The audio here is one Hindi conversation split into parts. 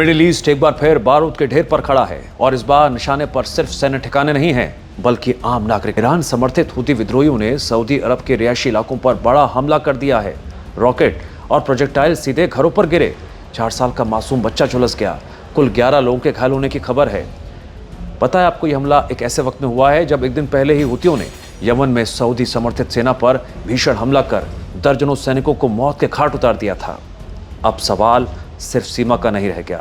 मिडिल ईस्ट एक बार फिर बारूद के ढेर पर खड़ा है और इस बार निशाने पर सिर्फ सैन्य ठिकाने नहीं हैं बल्कि आम नागरिक। ईरान समर्थित हूती विद्रोहियों ने सऊदी अरब के रिहायशी इलाकों पर बड़ा हमला कर दिया है। रॉकेट और प्रोजेक्टाइल सीधे घरों पर गिरे। 4 साल का मासूम बच्चा झुलस गया। कुल 11 लोगों के घायल होने की खबर है। पता है आपको, यह हमला एक ऐसे वक्त में हुआ है जब एक दिन पहले ही हूतियों ने यमन में सऊदी समर्थित सेना पर भीषण हमला कर दर्जनों सैनिकों को मौत के घाट उतार दिया था। अब सवाल सिर्फ सीमा का नहीं रह गया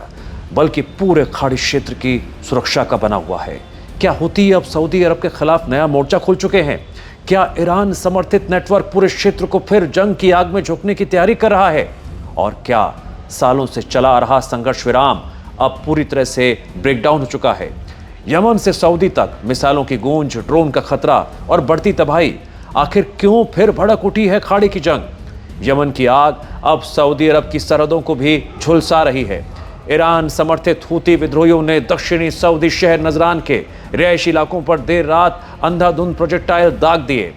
बल्कि पूरे खाड़ी क्षेत्र की सुरक्षा का बना हुआ है। क्या हूती अब सऊदी अरब के खिलाफ नया मोर्चा खोल चुके हैं? क्या ईरान समर्थित नेटवर्क पूरे क्षेत्र को फिर जंग की आग में झोंकने की तैयारी कर रहा है? और क्या सालों से चला आ रहा संघर्ष विराम अब पूरी तरह से ब्रेकडाउन हो चुका है? यमन से सऊदी तक मिसाइलों की गूंज, ड्रोन का खतरा और बढ़ती तबाही, आखिर क्यों फिर भड़क उठी है खाड़ी की जंग? यमन की आग अब सऊदी अरब की सरहदों को भी झुलसा रही है। ईरान समर्थित हूती विद्रोहियों ने दक्षिणी सऊदी शहर नजरान के रिहायशी इलाकों पर देर रात अंधाधुंध प्रोजेक्टाइल दाग दिए।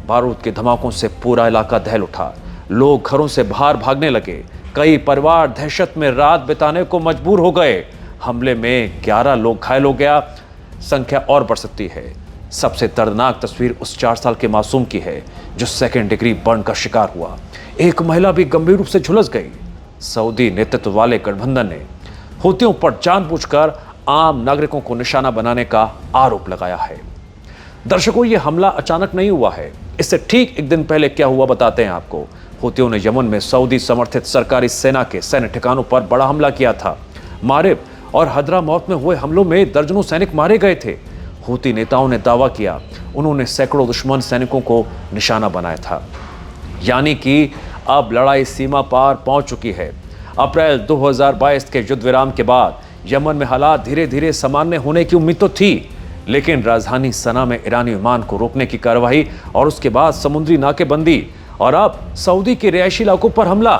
बारूद के धमाकों से पूरा इलाका दहल उठा। लोग घरों से बाहर भागने लगे। कई परिवार दहशत में रात बिताने को मजबूर हो गए। हमले में 11 लोग घायल हो गया। संख्या और बढ़ सकती है। सबसे दर्दनाक तस्वीर उस 4 साल के मासूम की है जो सेकेंड डिग्री बर्न का शिकार हुआ। एक महिला भी गंभीर रूप से झुलस गई। सऊदी नेतृत्व वाले गठबंधन ने हूतियों पर जानबूझकर आम नागरिकों को निशाना बनाने का आरोप लगाया है। दर्शकों, यह हमला अचानक नहीं हुआ है। इससे ठीक एक दिन पहले क्या हुआ बताते हैं आपको। हूतियों ने यमन में सऊदी समर्थित सरकारी सेना के सैन्य ठिकानों पर बड़ा हमला किया था। मारिब और हदरामौत में हुए हमलों में दर्जनों सैनिक मारे गए थे। हूती नेताओं ने दावा किया उन्होंने सैकड़ों दुश्मन सैनिकों को निशाना बनाया था। यानी कि अब लड़ाई सीमा पार पहुंच चुकी है। अप्रैल 2022 के युद्ध विराम के बाद यमन में हालात धीरे धीरे सामान्य होने की उम्मीद तो थी, लेकिन राजधानी सना में ईरानी विमान को रोकने की कार्रवाई और उसके बाद समुद्री नाकेबंदी और अब सऊदी के रिहायशी इलाकों पर हमला,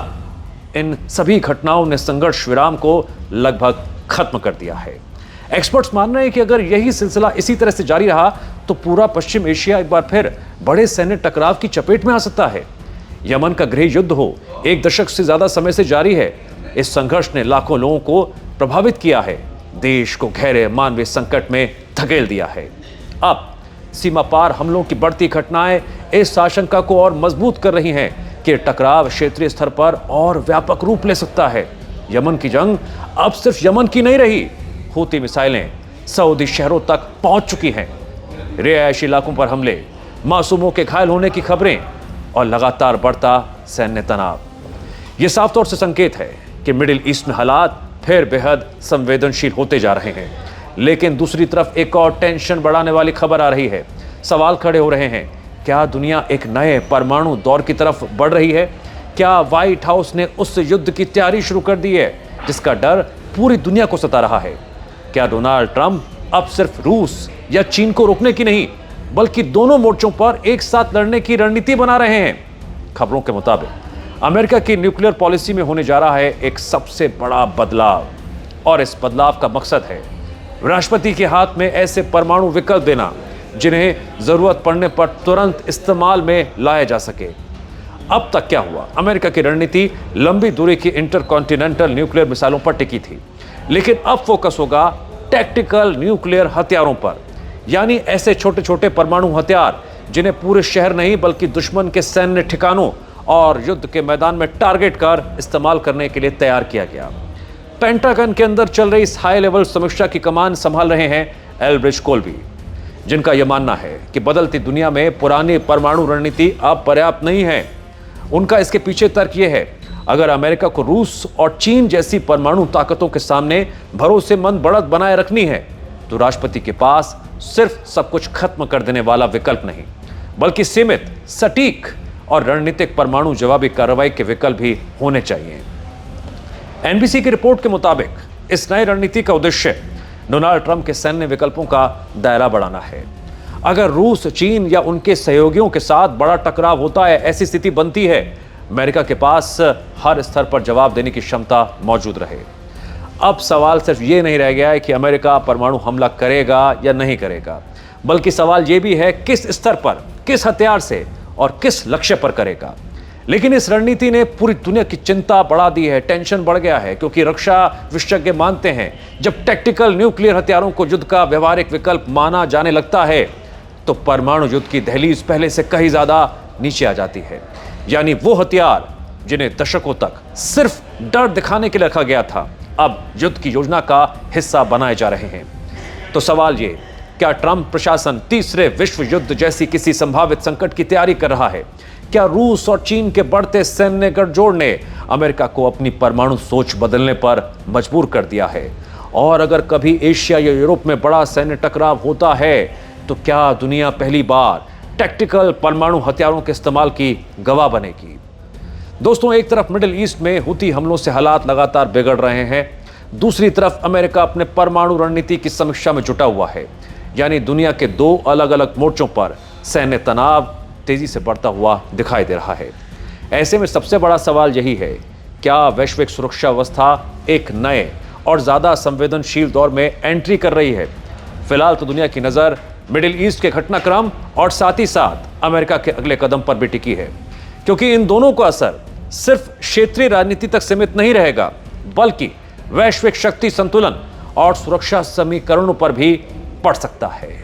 इन सभी घटनाओं ने संघर्ष विराम को लगभग खत्म कर दिया है। एक्सपर्ट्स मान रहे हैं कि अगर यही सिलसिला इसी तरह से जारी रहा तो पूरा पश्चिम एशिया एक बार फिर बड़े सैन्य टकराव की चपेट में आ सकता है। यमन का गृह युद्ध हो 1 दशक से ज्यादा समय से जारी है। इस संघर्ष ने लाखों लोगों को प्रभावित किया है, देश को गहरे मानवीय संकट में धकेल दिया है। अब सीमा पार हमलों की बढ़ती घटनाएं इस आशंका को और मजबूत कर रही हैं कि टकराव क्षेत्रीय स्तर पर और व्यापक रूप ले सकता है। यमन की जंग अब सिर्फ यमन की नहीं रही। हूती मिसाइलें सऊदी शहरों तक पहुंच चुकी हैं। रिहायशी इलाकों पर हमले, मासूमों के घायल होने की खबरें और लगातार बढ़ता सैन्य तनाव, यह साफ तौर से संकेत है कि मिडिल ईस्ट में हालात फिर बेहद संवेदनशील होते जा रहे हैं। लेकिन दूसरी तरफ एक और टेंशन बढ़ाने वाली खबर आ रही है। सवाल खड़े हो रहे हैं, क्या दुनिया एक नए परमाणु दौर की तरफ बढ़ रही है? क्या व्हाइट हाउस ने उस युद्ध की तैयारी शुरू कर दी है जिसका डर पूरी दुनिया को सता रहा है? क्या डोनाल्ड ट्रंप अब सिर्फ रूस या चीन को रोकने की नहीं बल्कि दोनों मोर्चों पर एक साथ लड़ने की रणनीति बना रहे हैं? खबरों के मुताबिक अमेरिका की न्यूक्लियर पॉलिसी में होने जा रहा है एक सबसे बड़ा बदलाव, और इस बदलाव का मकसद है राष्ट्रपति के हाथ में ऐसे परमाणु विकल्प देना जिन्हें जरूरत पड़ने पर तुरंत इस्तेमाल में लाया जा सके। अब तक क्या हुआ? अमेरिका की रणनीति लंबी दूरी की इंटरकॉन्टिनेंटल न्यूक्लियर मिसाइलों पर टिकी थी, लेकिन अब फोकस होगा टैक्टिकल न्यूक्लियर हथियारों पर, यानी ऐसे छोटे छोटे परमाणु हथियार जिन्हें पूरे शहर नहीं बल्कि दुश्मन के सैन्य ठिकानों और युद्ध के मैदान में टारगेट कर इस्तेमाल करने के लिए तैयार किया गया। पेंटागन के अंदर चल रही इस हाई लेवल समीक्षा की कमान संभाल रहे हैं एल्ब्रिज कोल्बी, जिनका यह मानना है कि बदलती दुनिया में पुरानी परमाणु रणनीति अब पर्याप्त नहीं है। उनका इसके पीछे तर्क यह है, अगर अमेरिका को रूस और चीन जैसी परमाणु ताकतों के सामने भरोसेमंद बढ़त बनाए रखनी है तो राष्ट्रपति के पास सिर्फ सब कुछ खत्म कर देने वाला विकल्प नहीं बल्कि सीमित, सटीक और रणनीतिक परमाणु जवाबी कार्रवाई के विकल्प भी होने चाहिए। एनबीसी की रिपोर्ट के मुताबिक इस नई रणनीति का उद्देश्य डोनाल्ड ट्रंप के सैन्य विकल्पों का दायरा बढ़ाना है। अगर रूस, चीन या उनके सहयोगियों के साथ बड़ा टकराव होता है, ऐसी स्थिति बनती है, अमेरिका के पास हर स्तर पर जवाब देने की क्षमता मौजूद रहे। अब सवाल सिर्फ ये नहीं रह गया है कि अमेरिका परमाणु हमला करेगा या नहीं करेगा, बल्कि सवाल ये भी है किस स्तर पर, किस हथियार से और किस लक्ष्य पर करेगा। लेकिन इस रणनीति ने पूरी दुनिया की चिंता बढ़ा दी है, टेंशन बढ़ गया है, क्योंकि रक्षा विशेषज्ञ मानते हैं जब टैक्टिकल न्यूक्लियर हथियारों को युद्ध का व्यवहारिक विकल्प माना जाने लगता है तो परमाणु युद्ध की दहलीज पहले से कहीं ज्यादा नीचे आ जाती है। यानी वो हथियार जिन्हें दशकों तक सिर्फ डर दिखाने के लिए रखा गया था, अब युद्ध की योजना का हिस्सा बनाए जा रहे हैं। तो सवाल ये, क्या ट्रंप प्रशासन तीसरे विश्व युद्ध जैसी किसी संभावित संकट की तैयारी कर रहा है? क्या रूस और चीन के बढ़ते सैन्य गठजोड़ ने अमेरिका को अपनी परमाणु सोच बदलने पर मजबूर कर दिया है? और अगर कभी एशिया या यूरोप में बड़ा सैन्य टकराव होता है तो क्या दुनिया पहली बार टैक्टिकल परमाणु हथियारों के इस्तेमाल की गवाह बनेगी? दोस्तों, एक तरफ मिडिल ईस्ट में हुती हमलों से हालात लगातार बिगड़ रहे हैं, दूसरी तरफ अमेरिका अपने परमाणु रणनीति की समीक्षा में जुटा हुआ है। यानी दुनिया के दो अलग अलग मोर्चों पर सैन्य तनाव तेजी से बढ़ता हुआ दिखाई दे रहा है। ऐसे में सबसे बड़ा सवाल यही है, क्या वैश्विक सुरक्षा व्यवस्था एक नए और ज्यादा संवेदनशील दौर में एंट्री कर रही है? फिलहाल तो दुनिया की नजर मिडिल ईस्ट के घटनाक्रम और साथ ही साथ अमेरिका के अगले कदम पर भी टिकी है, क्योंकि इन दोनों का असर सिर्फ क्षेत्रीय राजनीति तक सीमित नहीं रहेगा, बल्कि वैश्विक शक्ति संतुलन और सुरक्षा समीकरणों पर भी पड़ सकता है।